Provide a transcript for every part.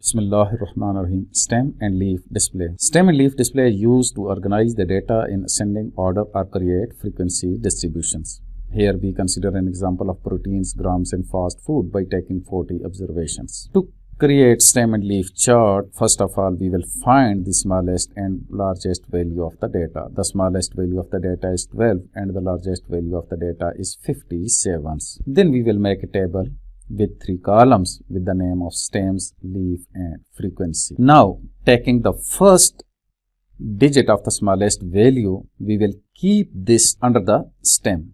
Bismillahirrahmanirrahim. Stem and leaf display. Stem and leaf display are used to organize the data in ascending order or create frequency distributions. Here we consider an example of proteins, grams in fast food by taking 40 observations. To create stem and leaf chart, first of all we will find the smallest and largest value of the data. The smallest value of the data is 12 and the largest value of the data is 57. Then we will make a table with 3 columns with the name of stems, leaf and frequency. Now taking the first digit of the smallest value, we will keep this under the stem.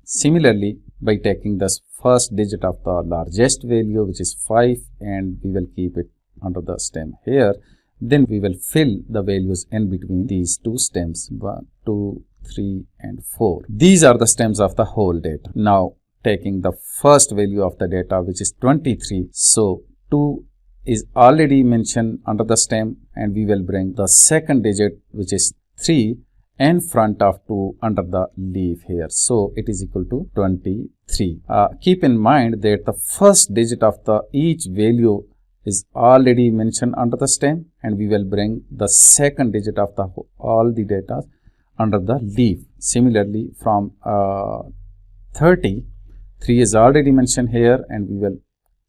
Similarly, by taking the first digit of the largest value, which is 5, and we will keep it under the stem here, then we will fill the values in between these 2 stems, 1, 2, 3 and 4. These are the stems of the whole data. Now taking the first value of the data, which is 23, so 2 is already mentioned under the stem, and we will bring the second digit, which is 3, in front of 2 under the leaf here, so it is equal to 23. Keep in mind that the first digit of the each value is already mentioned under the stem, and we will bring the second digit of the all the data under the leaf. Similarly, from 30, 3 is already mentioned here, and we will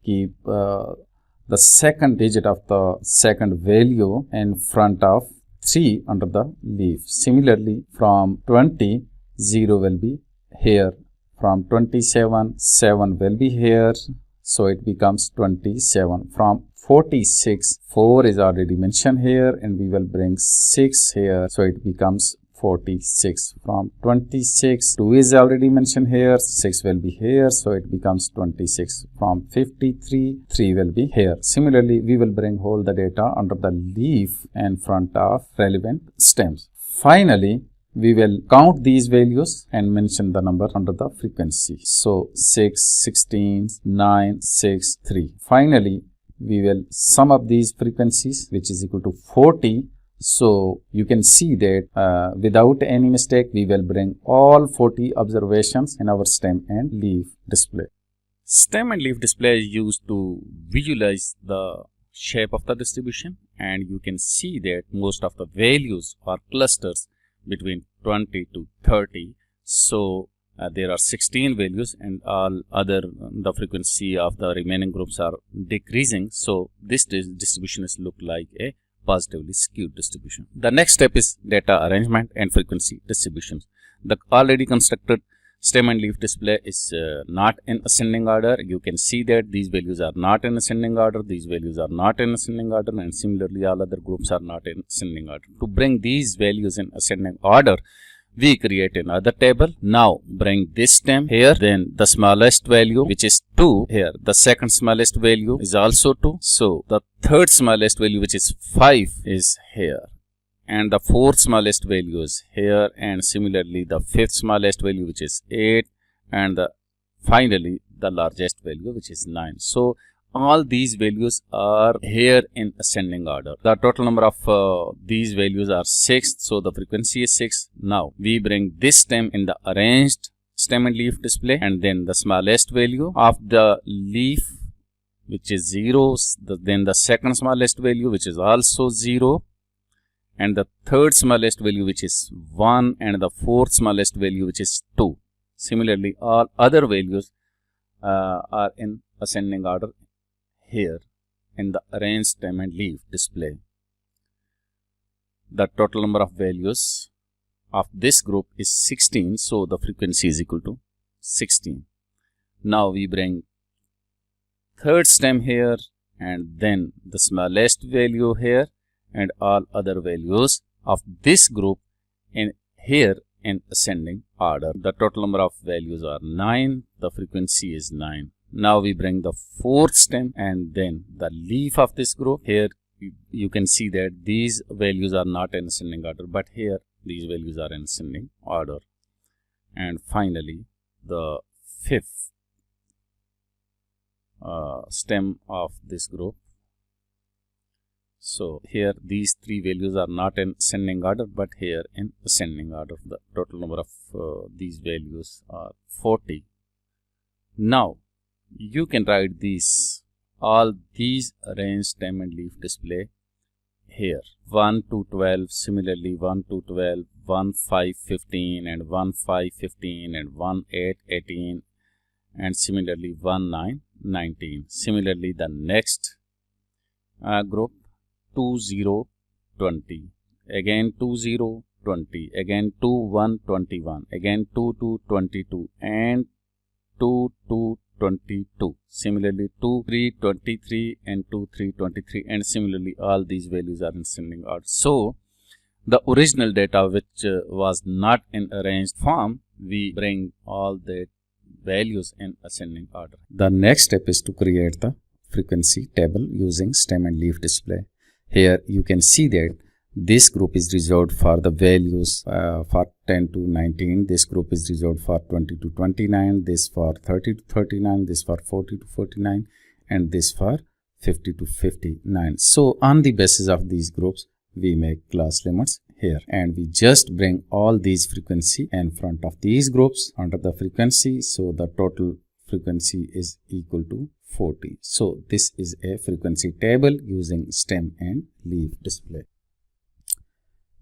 keep the second digit of the second value in front of 3 under the leaf. Similarly, from 20, 0 will be here. From 27, 7 will be here, so it becomes 27. From 46, 4 is already mentioned here, and we will bring 6 here, so it becomes 46. From 26, 2 is already mentioned here, 6 will be here, so it becomes 26. From 53, 3 will be here. Similarly, we will bring all the data under the leaf in front of relevant stems. Finally, we will count these values and mention the number under the frequency. So 6, 16, 9, 6, 3. Finally, we will sum up these frequencies, which is equal to 40. So you can see that without any mistake, we will bring all 40 observations in our stem and leaf display. Stem and leaf display is used to visualize the shape of the distribution, and you can see that most of the values are clusters between 20 to 30. So there are 16 values, and all other the frequency of the remaining groups are decreasing. So this distribution is look like a positively skewed distribution. The next step is data arrangement and frequency distributions. The already constructed stem and leaf display is not in ascending order. You can see that these values are not in ascending order, these values are not in ascending order, and similarly all other groups are not in ascending order. To bring these values in ascending order, we create another table. Now bring this stem here, then the smallest value, which is 2 here. The second smallest value is also 2. So the third smallest value, which is 5, is here. And the fourth smallest value is here. And similarly, the fifth smallest value, which is 8. And finally, the largest value, which is 9. So all these values are here in ascending order. The total number of these values are 6. So the frequency is 6. Now we bring this stem in the arranged stem and leaf display, and then the smallest value of the leaf, which is 0. Then the second smallest value, which is also 0. And the third smallest value, which is 1. And the fourth smallest value, which is 2. Similarly, all other values are in ascending order here in the arranged stem and leaf display. The total number of values of this group is 16, so the frequency is equal to 16. Now we bring third stem here, and then the smallest value here, and all other values of this group in here in ascending order. The total number of values are 9, the frequency is 9. Now we bring the fourth stem and then the leaf of this group. Here you can see that these values are not in ascending order, but here these values are in ascending order. And finally, the fifth stem of this group. So here these 3 values are not in ascending order, but here in ascending order. The total number of these values are 40. Now you can write these all these range stem and leaf display here. 1 to 12, similarly 1 to 12, 1, 5, 15 and 1, 5, 15 and 1, 8, 18 and similarly 1, 9, 19. Similarly the next group 2, 0, 20, again 2, 0, 20, again 2, 1, 21, again 2, 2, 22 and 2, 2, 22. Similarly 2, 3, 23 and 2, 3, 23 and similarly all these values are in ascending order. So the original data which was not in arranged form, we bring all the values in ascending order. The next step is to create the frequency table using stem and leaf display. Here you can see that this group is reserved for the values for 10 to 19, this group is reserved for 20 to 29, this for 30 to 39, this for 40 to 49 and this for 50 to 59. So on the basis of these groups we make class limits here and we just bring all these frequency in front of these groups under the frequency, so the total frequency is equal to 40. So this is a frequency table using stem and leaf display.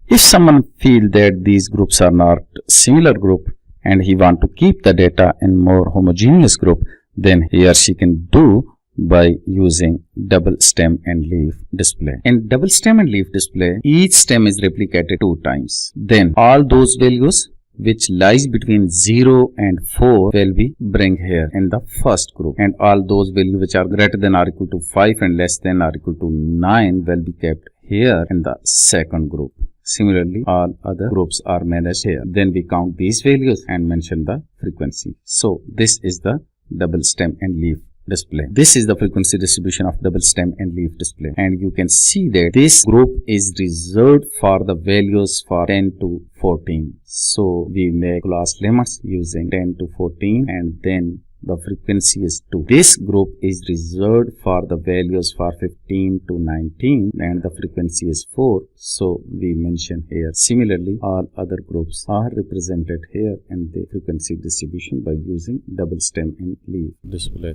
If someone feel that these groups are not similar group and he want to keep the data in more homogeneous group, then he or she can do by using double stem and leaf display. In double stem and leaf display, each stem is replicated 2 times. Then all those values which lies between 0 and 4 will be bring here in the first group, and all those values which are greater than or equal to 5 and less than or equal to 9 will be kept here in the second group. Similarly, all other groups are managed here. Then we count these values and mention the frequency. So this is the double stem and leaf display. This is the frequency distribution of double stem and leaf display, and you can see that this group is reserved for the values for 10 to 14. So we make class limits using 10 to 14 and then the frequency is 2. This group is reserved for the values for 15 to 19 and the frequency is 4. So we mention here. Similarly, all other groups are represented here in the frequency distribution by using double stem and leaf display.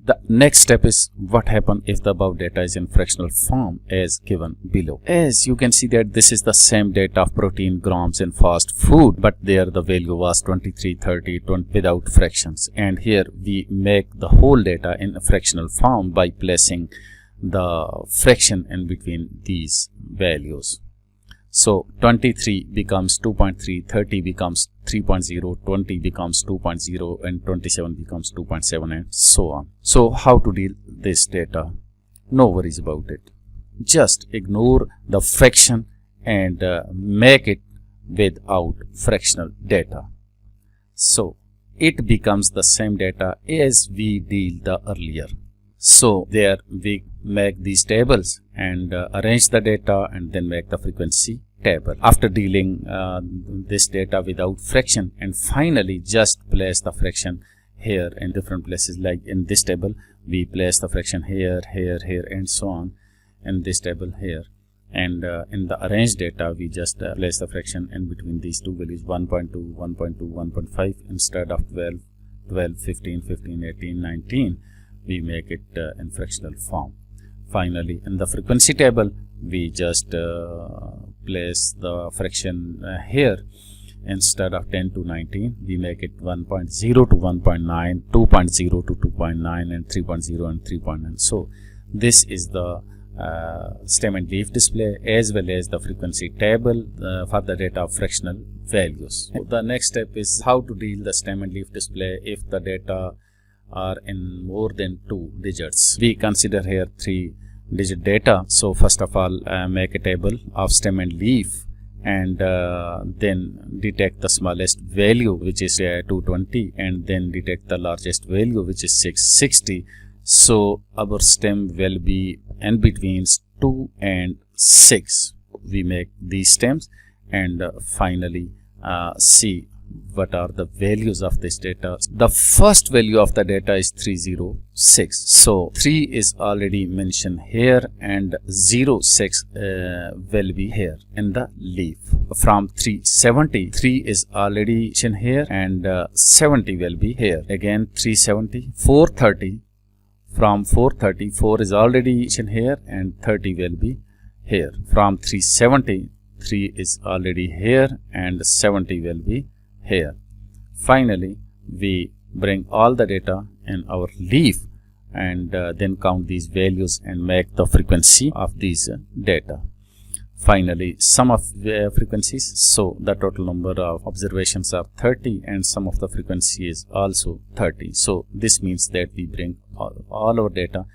The next step is what happens if the above data is in fractional form as given below. As you can see that this is the same data of protein, grams in fast food, but there the value was 23, 30, 20 without fractions. And here we make the whole data in a fractional form by placing the fraction in between these values. So 23 becomes 2.3, 30 becomes 3.0, 20 becomes 2.0 and 27 becomes 2.7 and so on. So how to deal this data? No worries about it. Just ignore the fraction and make it without fractional data. So it becomes the same data as we deal the earlier. So there we make these tables and arrange the data and then make the frequency table. After dealing this data without fraction and finally just place the fraction here in different places, like in this table we place the fraction here, here, here and so on in this table here, and in the arranged data we just place the fraction in between these two values 1.2, 1.2, 1.5 instead of 12, 12, 15, 15, 18, 19. We make it in fractional form. Finally, in the frequency table, we just place the fraction here. Instead of 10 to 19, we make it 1.0 to 1.9, 2.0 to 2.9, and 3.0 and 3.9. So this is the stem and leaf display as well as the frequency table for the data of fractional values. The next step is how to deal the stem and leaf display if the data are in more than 2 digits. We consider here 3-digit data. So first of all, make a table of stem and leaf and then detect the smallest value, which is 220, and then detect the largest value, which is 660. So our stem will be in between 2 and 6. We make these stems and finally see what are the values of this data. The first value of the data is 306. So 3 is already mentioned here and 06 will be here in the leaf. From 370, 3 is already mentioned here and 70 will be here. Again 370, 430, From 430, 4 is already in here and 30 will be here. From 370, 3 is already here and 70 will be here. Finally, we bring all the data in our leaf and then count these values and make the frequency of these data. Finally, sum of frequencies, so the total number of observations are 30 and sum of the frequency is also 30. So this means that we bring all our data